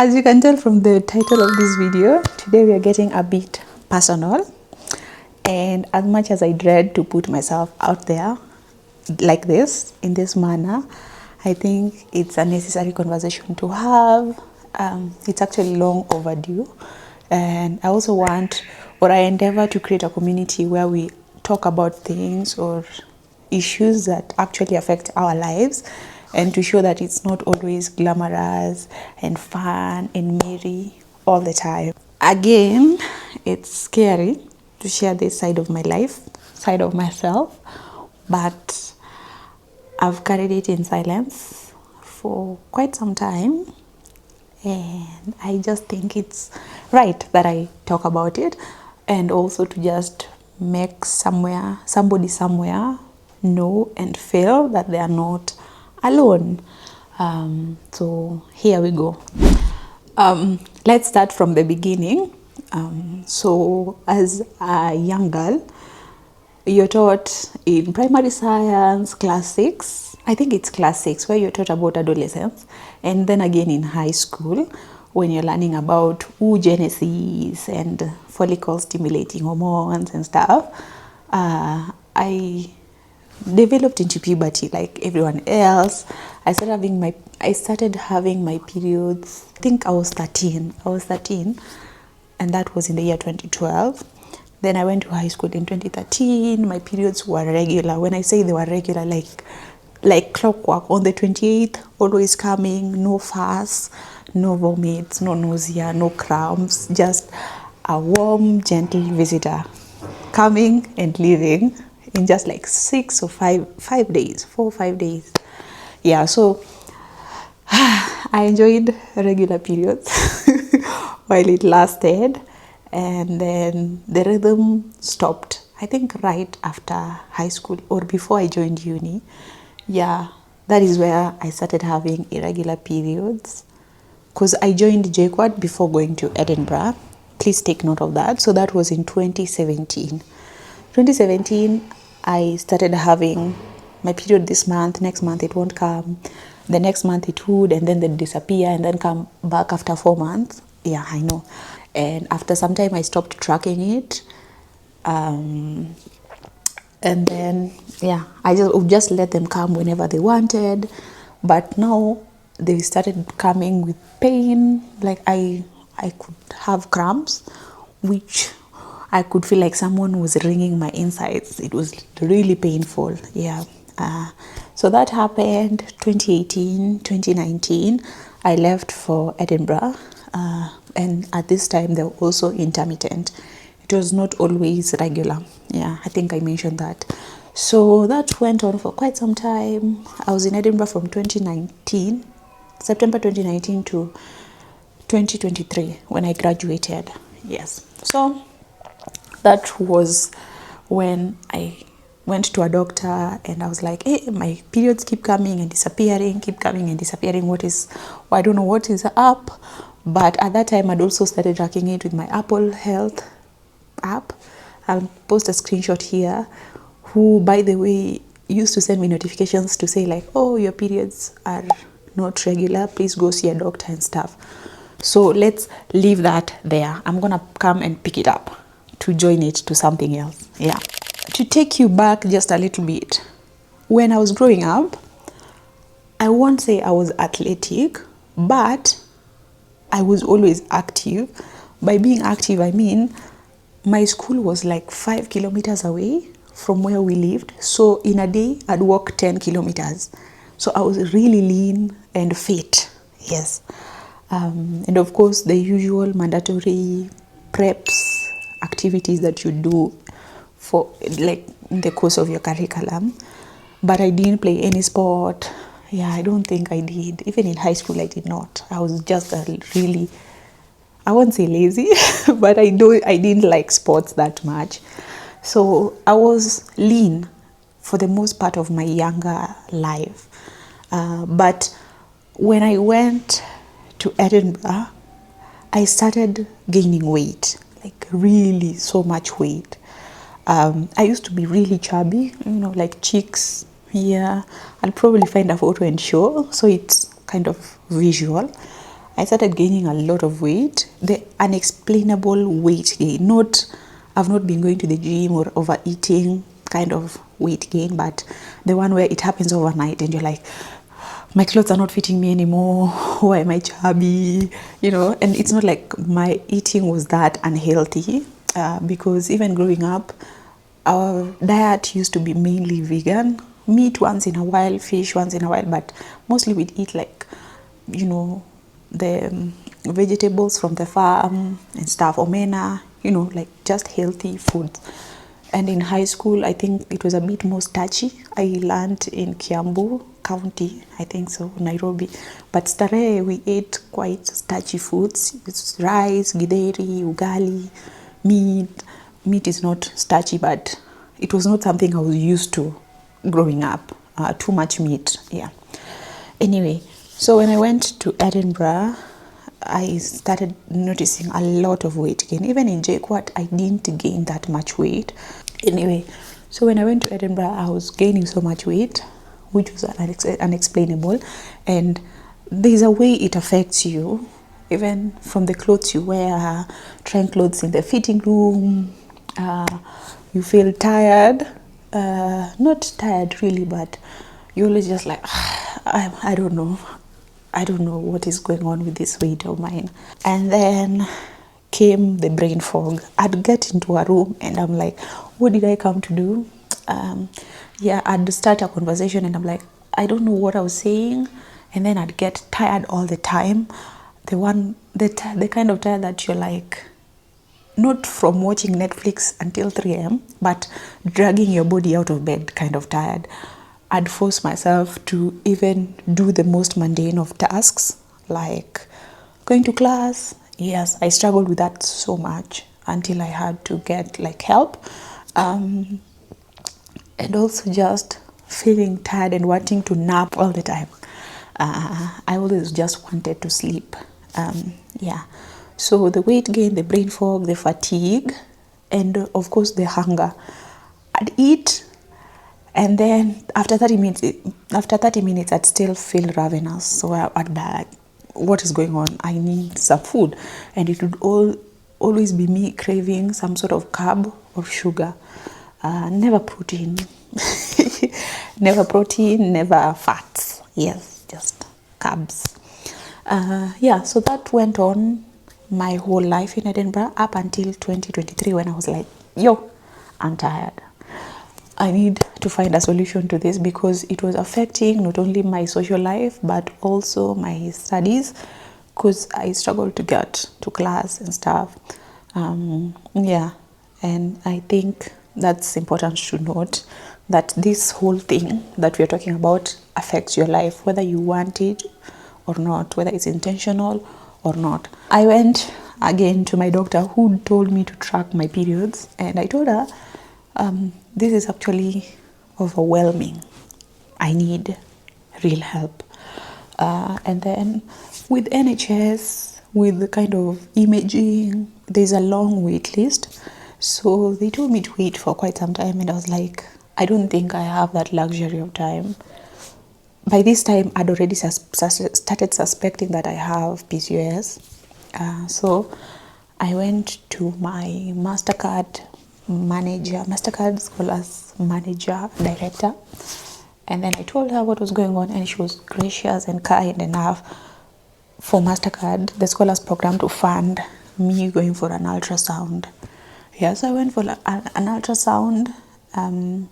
As you can tell from the title of this video, today we are getting a bit personal. And as much as I dread to put myself out there like this, in this manner, I think it's a necessary conversation to have. It's actually long overdue. And I also want, or I endeavor to create a community where we talk about things or issues that actually affect our lives, and to show that it's not always glamorous and fun and merry all the time. Again, it's scary to share this side of my life, side of myself, but I've carried it in silence for quite some time, and I just think it's right that I talk about it, and also to just make somebody somewhere know and feel that they are not alone. So here we go. Let's start from the beginning. So as a young girl, you're taught in primary science, class 6, I think it's class 6, where you're taught about adolescence, and then again in high school when you're learning about oogenesis and follicle stimulating hormones and stuff. I developed into puberty like everyone else. I started having my periods. I think I was 13, and that was in the year 2012. Then I went to high school in 2013. My periods were regular. When I say they were regular, like clockwork, on the 28th, always coming, no fuss, no vomits, no nausea, no cramps, just a warm, gentle visitor coming and leaving in just like 5 days, 4 or 5 days. Yeah, so I enjoyed regular periods while it lasted, and then the rhythm stopped, I think right after high school or before I joined uni. Yeah, that is where I started having irregular periods, because I joined JQuad before going to Edinburgh. Please take note of that. So that was in 2017. 2017, I started having my period this month, next month it won't come, the next month it would, and then they'd disappear and then come back after 4 months. Yeah, I know. And after some time I stopped tracking it, and then yeah, I would just let them come whenever they wanted. But now they started coming with pain. Like I could have cramps, which I could feel like someone was wringing my insides. It was really painful. Yeah. So that happened 2018, 2019. I left for Edinburgh, and at this time they were also intermittent. It was not always regular. Yeah, I think I mentioned that. So that went on for quite some time. I was in Edinburgh from 2019, September 2019 to 2023 when I graduated. Yes. So that was when I went to a doctor, and I was like, hey, my periods keep coming and disappearing, I don't know what is up. But at that time I'd also started tracking it with my Apple Health app. I'll post a screenshot here, who, by the way, used to send me notifications to say like, oh, your periods are not regular, please go see a doctor and stuff. So let's leave that there. I'm gonna come and pick it up to join it to something else. Yeah. To take you back just a little bit, when I was growing up, I won't say I was athletic, but I was always active. By being active, I mean my school was like 5 kilometers away from where we lived. So in a day, I'd walk 10 kilometers. So I was really lean and fit. Yes. And of course, the usual mandatory preps activities that you do for like in the course of your curriculum. But I didn't play any sport. Yeah, I don't think I did. Even in high school, I did not. I was just really, I won't say lazy, but I didn't like sports that much. So I was lean for the most part of my younger life. But when I went to Edinburgh, I started gaining weight, like really so much weight. I used to be really chubby, like cheeks here. I'll probably find a photo and show, so it's kind of visual. I started gaining a lot of weight, the unexplainable weight gain. I've not been going to the gym or overeating kind of weight gain, but the one where it happens overnight and you're like, my clothes are not fitting me anymore. Why am I chubby? And it's not like my eating was that unhealthy, because even growing up, our diet used to be mainly vegan. Meat once in a while, fish once in a while, but mostly we'd eat like, the vegetables from the farm and stuff, omena, like just healthy foods. And in high school, I think it was a bit more starchy. I learned in Kiambu County, I think so, Nairobi. But Starehe, we ate quite starchy foods. It's rice, githeri, ugali, meat. Meat is not starchy, but it was not something I was used to growing up. Too much meat, yeah. Anyway, so when I went to Edinburgh, I started noticing a lot of weight gain. Even in JKUAT, I didn't gain that much weight. Anyway, so when I went to Edinburgh, I was gaining so much weight, which was unexplainable. And there's a way it affects you, even from the clothes you wear, trying clothes in the fitting room. You feel tired. Not tired really, but you're always just like, I don't know. I don't know what is going on with this weight of mine. And then came the brain fog. I'd get into a room and I'm like, what did I come to do? I'd start a conversation and I'm like, I don't know what I was saying. And then I'd get tired all the time. The kind of tired that you're like, not from watching Netflix until 3 a.m., but dragging your body out of bed kind of tired. I'd force myself to even do the most mundane of tasks, like going to class. Yes, I struggled with that so much until I had to get help. And also just feeling tired and wanting to nap all the time. I always just wanted to sleep. So the weight gain, the brain fog, the fatigue, and of course the hunger. I'd eat, and then after 30 minutes, I'd still feel ravenous. So I'd be like, what is going on? I need some food. And it would always be me craving some sort of carb or sugar. Never protein. Never protein, never fats. Yes, just carbs. So that went on my whole life in Edinburgh up until 2023, when I was like, I'm tired. I need to find a solution to this, because it was affecting not only my social life but also my studies, because I struggled to get to class and stuff. And I think that's important to note, that this whole thing that we're talking about affects your life, whether you want it or not, whether it's intentional or not. I went again to my doctor, who told me to track my periods, and I told her, this is actually overwhelming. I need real help. And then with NHS, with the kind of imaging, there's a long wait list. So they told me to wait for quite some time, and I was like, I don't think I have that luxury of time. By this time, I'd already started suspecting that I have PCOS. So I went to my MasterCard Scholars Manager, Director. And then I told her what was going on, and she was gracious and kind enough for MasterCard, the Scholars Program, to fund me going for an ultrasound. So I went for an ultrasound, and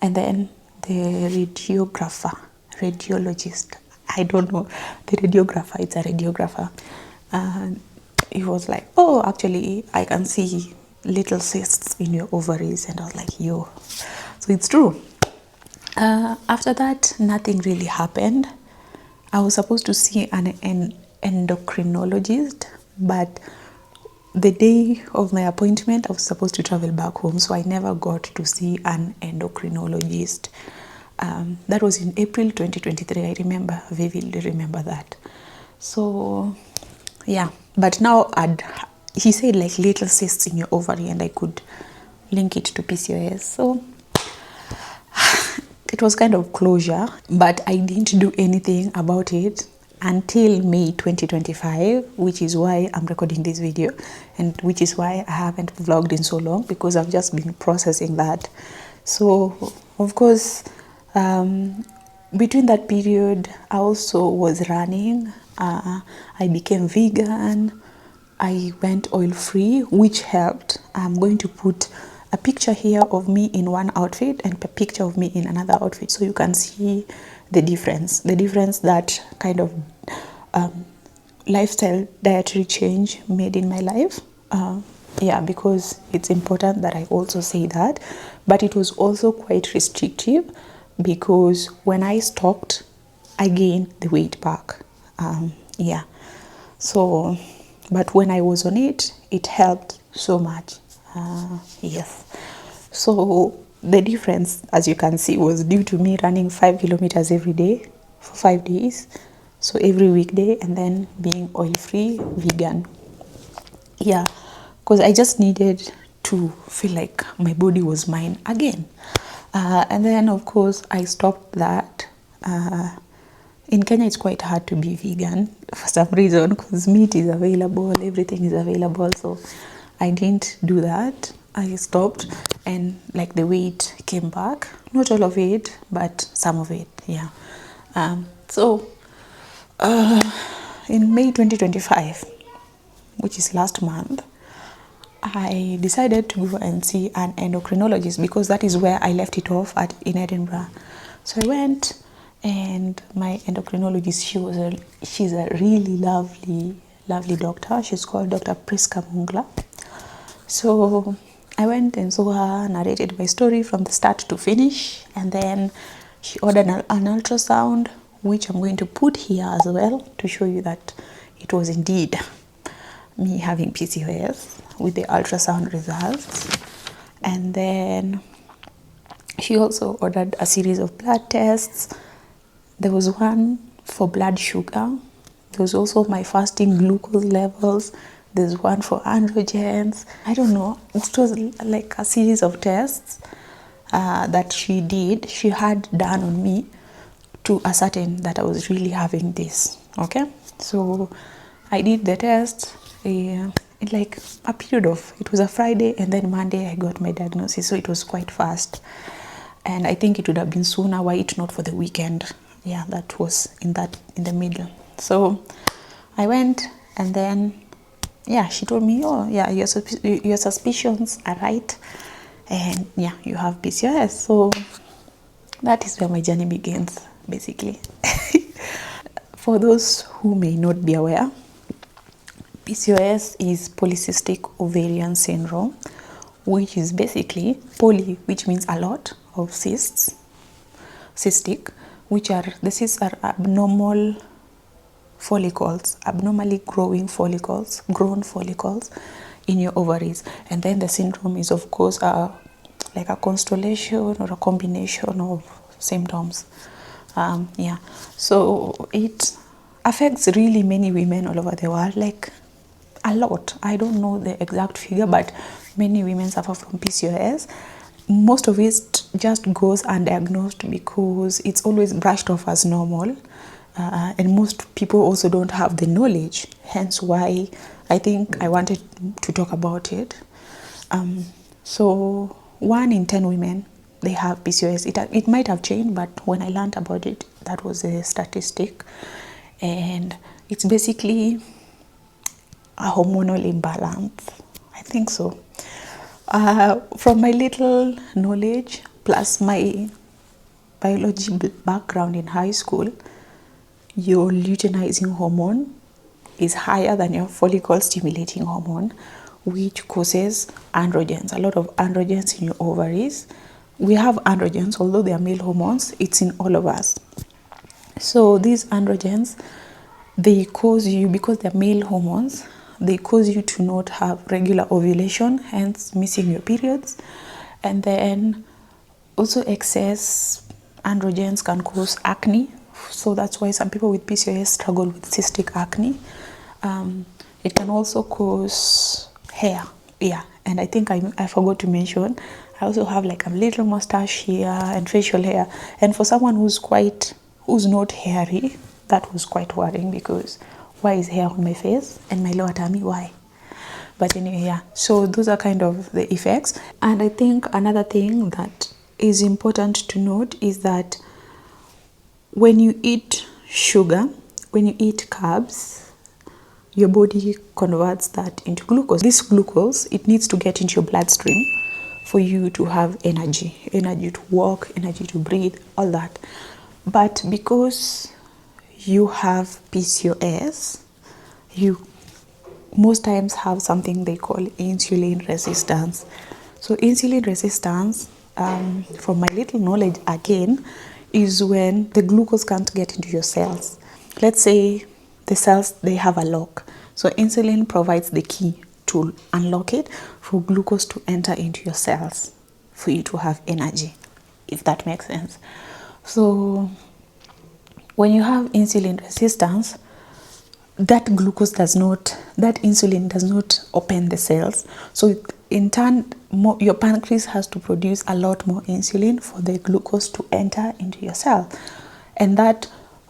then the radiologist, I don't know, the radiographer, it's a radiographer. He was like, oh, actually, I can see little cysts in your ovaries. And I was like, so it's true. After that, nothing really happened. I was supposed to see an endocrinologist, but the day of my appointment, I was supposed to travel back home, so I never got to see an endocrinologist. That was in April 2023. I vividly remember that. So, but now he said little cysts in your ovary, and I could link it to PCOS. So it was kind of closure, but I didn't do anything about it. until May 2025, which is why I'm recording this video and which is why I haven't vlogged in so long, because I've just been processing that. So of course, between that period I also was running, I became vegan, I went oil free, which helped. I'm going to put a picture here of me in one outfit and a picture of me in another outfit, so you can see the difference that kind of lifestyle dietary change made in my life. Yeah, because it's important that I also say that. But it was also quite restrictive, because when I stopped, I gained the weight back. Yeah, so but when I was on it, it helped so much. Yes, so the difference, as you can see, was due to me running 5 kilometers every day for 5 days, so every weekday, and then being oil free, vegan. Yeah, because I just needed to feel like my body was mine again. And then of course I stopped that. In Kenya it's quite hard to be vegan for some reason, because meat is available, everything is available, so I didn't do that. I stopped, and like the weight came back, not all of it, but some of it. Yeah. So in May 2025, which is last month, I decided to go and see an endocrinologist, because that is where I left it off in Edinburgh. So I went, and my endocrinologist, she's a really lovely doctor. She's called Dr. Priska Mungla. So I went and saw her, narrated my story from the start to finish, and then she ordered an ultrasound, which I'm going to put here as well to show you that it was indeed me having PCOS, with the ultrasound results. And then she also ordered a series of blood tests. There was one for blood sugar. There was also my fasting glucose levels. There's one for androgens. I don't know. It was like a series of tests that she had done on me to ascertain that I was really having this. Okay, so I did the test. In like a period of, it was a Friday, and then Monday I got my diagnosis, so it was quite fast. And I think it would have been sooner were it not for the weekend. Yeah, that was in the middle. So I went, and then yeah, she told me, oh yeah, your suspicions are right, and yeah, you have PCOS. So that is where my journey begins, basically. For those who may not be aware, PCOS is Polycystic Ovarian Syndrome, which is basically poly, which means a lot, of cysts, cystic, the cysts are abnormal follicles, abnormally grown follicles in your ovaries. And then the syndrome is of course like a constellation or a combination of symptoms. Yeah, so it affects really many women all over the world, like a lot. I don't know the exact figure, but many women suffer from PCOS. Most of it just goes undiagnosed because it's always brushed off as normal, and most people also don't have the knowledge, hence why I think I wanted to talk about it. So 1 in 10 women, they have PCOS. It might have changed, but when I learned about it, that was a statistic. And it's basically a hormonal imbalance, I think so. From my little knowledge, plus my biology background in high school, your luteinizing hormone is higher than your follicle stimulating hormone, which causes androgens, a lot of androgens in your ovaries. We have androgens, although they are male hormones, it's in all of us. So these androgens, they cause you, because they're male hormones, they cause you to not have regular ovulation, hence missing your periods. And then also excess androgens can cause acne. So that's why some people with PCOS struggle with cystic acne. It can also cause hair. Yeah, and I think I forgot to mention, I also have like a little mustache here and facial hair. And for someone who's not hairy, that was quite worrying, because why is hair on my face and my lower tummy? Why? But anyway, yeah, so those are kind of the effects. And I think another thing that is important to note is that when you eat sugar, when you eat carbs, your body converts that into glucose. This glucose, it needs to get into your bloodstream for you to have energy to walk, energy to breathe, all that. But because you have PCOS, you most times have something they call insulin resistance. So insulin resistance, from my little knowledge again, is when the glucose can't get into your cells. Let's say the cells, they have a lock. So insulin provides the key to unlock it for glucose to enter into your cells for you to have energy, if that makes sense. So when you have insulin resistance, that insulin does not open the cells. So in turn, your pancreas has to produce a lot more insulin for the glucose to enter into your cell. And that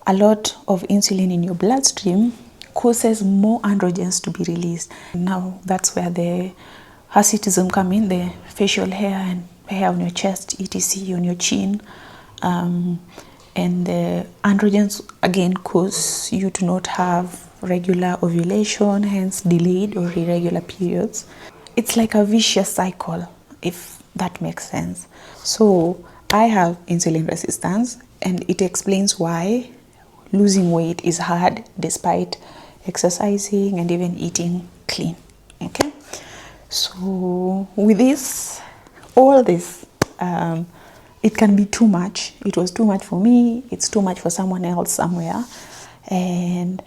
a lot of insulin in your bloodstream causes more androgens to be released. Now that's where the hirsutism come in, the facial hair and hair on your chest, etc., on your chin. And the androgens again cause you to not have regular ovulation, hence delayed or irregular periods. It's like a vicious cycle, if that makes sense. So I have insulin resistance, and it explains why losing weight is hard despite exercising and even eating clean. Okay, so with this, all this, it can be too much. It was too much for me, it's too much for someone else somewhere. And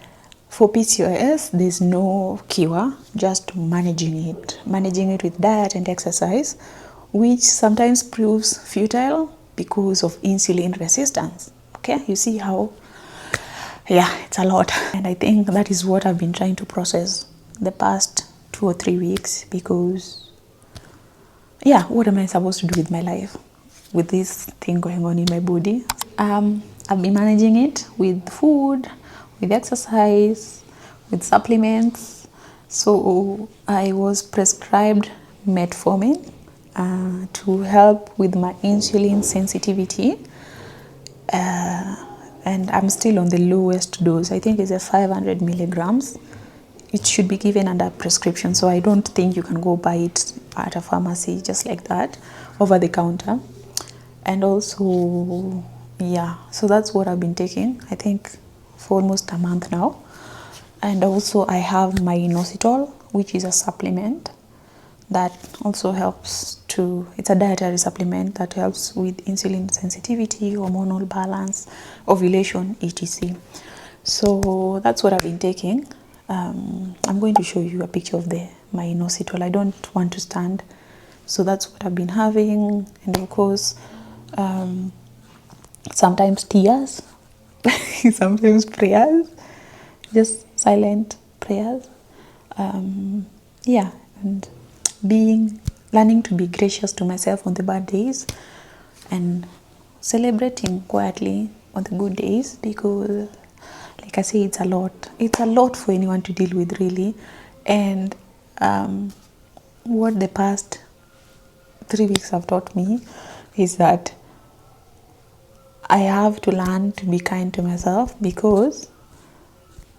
for PCOS, there's no cure, just managing it with diet and exercise, which sometimes proves futile because of insulin resistance. Okay, you see how, yeah, it's a lot. And I think that is what I've been trying to process the past 2 or 3 weeks, because, yeah, what am I supposed to do with my life with this thing going on in my body? I've been managing it with food, with exercise, with supplements. So I was prescribed metformin to help with my insulin sensitivity, and I'm still on the lowest dose. I think it's a 500 milligrams. It should be given under prescription, so I don't think you can go buy it at a pharmacy just like that, over the counter. And also, yeah, so that's what I've been taking, I think, for almost a month now. And also I have my inositol, which is a supplement that also helps to, it's a dietary supplement that helps with insulin sensitivity, hormonal balance, ovulation, etc. So that's what I've been taking. I'm going to show you a picture of my inositol. I don't want to stand, so that's what I've been having. And of course, sometimes tears, sometimes prayers, just silent prayers. Yeah, and learning to be gracious to myself on the bad days, and celebrating quietly on the good days, because, like I say, it's a lot for anyone to deal with, really. And what the past 3 weeks have taught me is that I have to learn to be kind to myself, because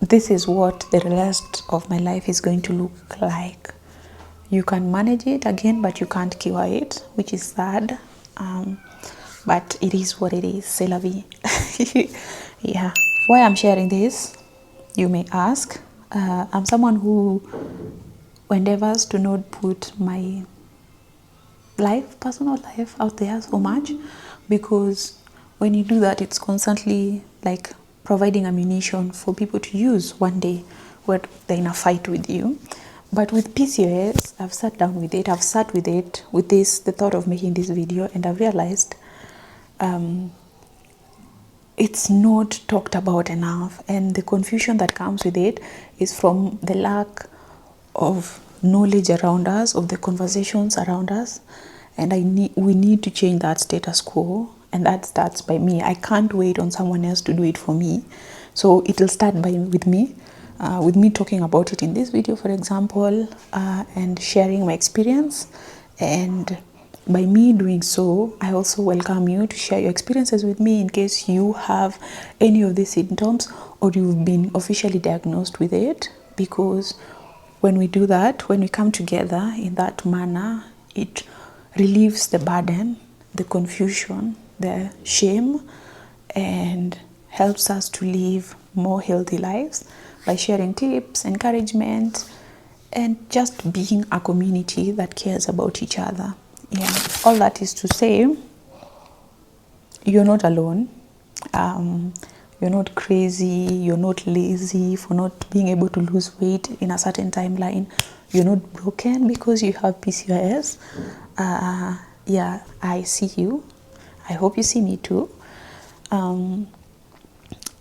this is what the rest of my life is going to look like. You can manage it again, but you can't cure it, which is sad. But it is what it is. C'est la vie. Yeah. Why I'm sharing this, you may ask. I'm someone who endeavors to not put my personal life out there so much, because when you do that, it's constantly like providing ammunition for people to use one day when they're in a fight with you. But with PCOS, I've sat down with it, I've sat with it, with the thought of making this video, and I've realized it's not talked about enough, and the confusion that comes with it is from the lack of knowledge around us, of the conversations around us. And we need to change that status quo, and that starts by me. I can't wait on someone else to do it for me, So it will start with me talking about it in this video, for example, and sharing my experience. And by me doing so, I also welcome you to share your experiences with me in case you have any of these symptoms or you've been officially diagnosed with it. Because when we do that, when we come together in that manner, it relieves the burden, the confusion, the shame, and helps us to live more healthy lives by sharing tips, encouragement, and just being a community that cares about each other. Yeah, all that is to say, you're not alone. You're not crazy, you're not lazy for not being able to lose weight in a certain timeline. You're not broken because you have PCOS. Yeah, I see you. I hope you see me too.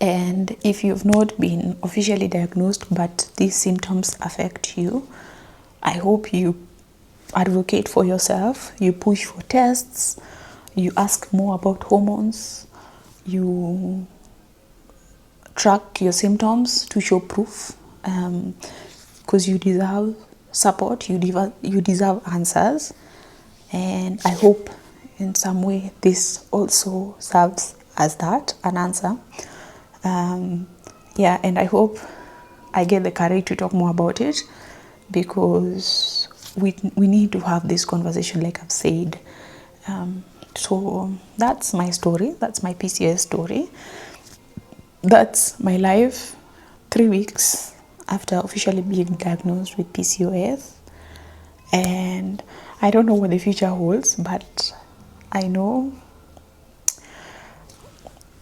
And if you've not been officially diagnosed but these symptoms affect you, I hope you advocate for yourself, you push for tests, you ask more about hormones, you track your symptoms to show proof, because you deserve support, you deserve answers. And I hope in some way this also serves as that, an answer. Yeah, and I hope I get the courage to talk more about it, because we need to have this conversation, like I've said. So that's my story, that's my PCOS story. That's my life 3 weeks after officially being diagnosed with PCOS. And I don't know what the future holds, but I know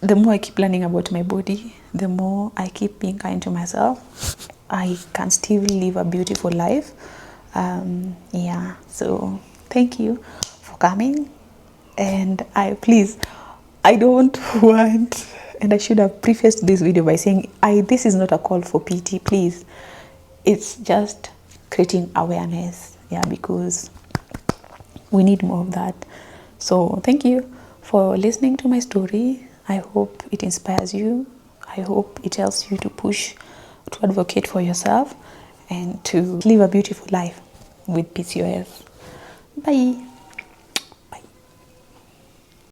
the more I keep learning about my body, the more I keep being kind to myself, I can still live a beautiful life. Yeah, so thank you for coming. And I don't want, and I should have prefaced this video by saying, this is not a call for pity, please. It's just creating awareness, yeah, because we need more of that. So thank you for listening to my story. I hope it inspires you. I hope it helps you to push, to advocate for yourself, and to live a beautiful life with PCOS. Bye.